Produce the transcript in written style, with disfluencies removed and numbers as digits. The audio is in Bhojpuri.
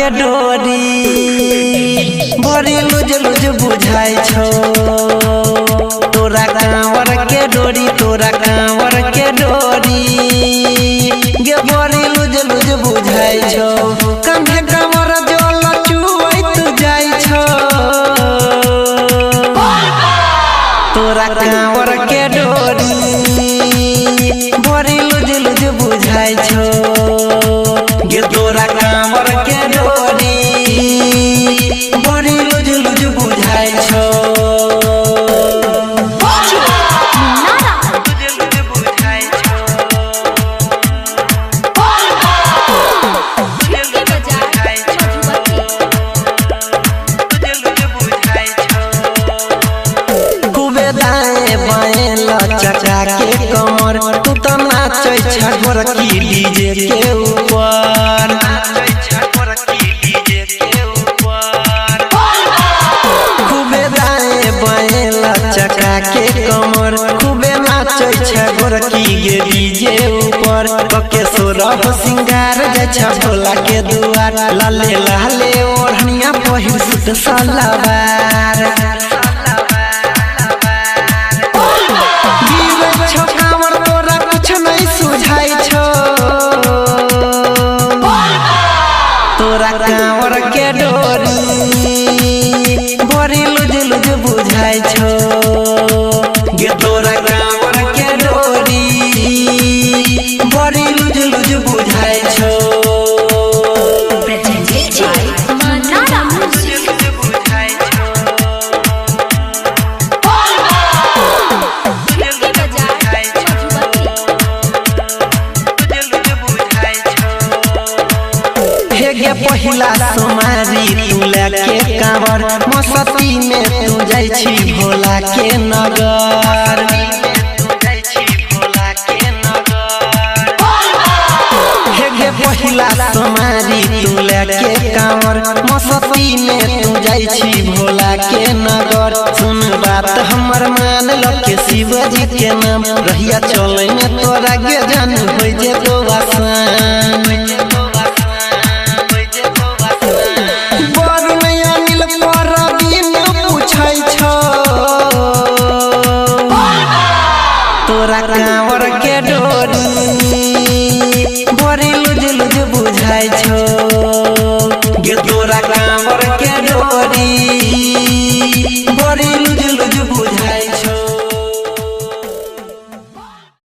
के डोरी बड़ी लुज लुज बुझाई छो तोरा कांवर के डोरी तोरा कांवर के डोरी गे बड़ी लुज लुज बुझाई छो कंधे कमर जो लचुई तू जाई छो तोरा कांवर के डोरी बड़ी लुज लुज बुझाई छो गे तोरा कांवर के डोरी बड़ी लुज लुज बुझाई छो चचा के कमर तू तो नाचै छगोर की डीजे के ऊपर खूबे दाएं बाएं लचका के कमर खूबे नाचै छगोर की गे डीजे ऊपर कके सोरह सिंगार जाय छ भोला के दुआर लाले लाले ओढ़निया पहिर सुत सलवार तोरा कांवर के डोरी बड़ी लुज लुज बुझाई छो गे तोरा कांवर के डोरी बड़ी लुज लुज बुझाई छो पहिला सोमारी तू लेके कांवर मस्ती में तू जाई छी भोला के नगर हे पहिला सोमारी तू लेके कांवर मस्ती में तू जाई छी भोला के नगर सुन बात हमर मान लो के शिवजी के नाम रहिया चले में तोरा के जान होई जे तो आसान तोरा कांवर के डोरी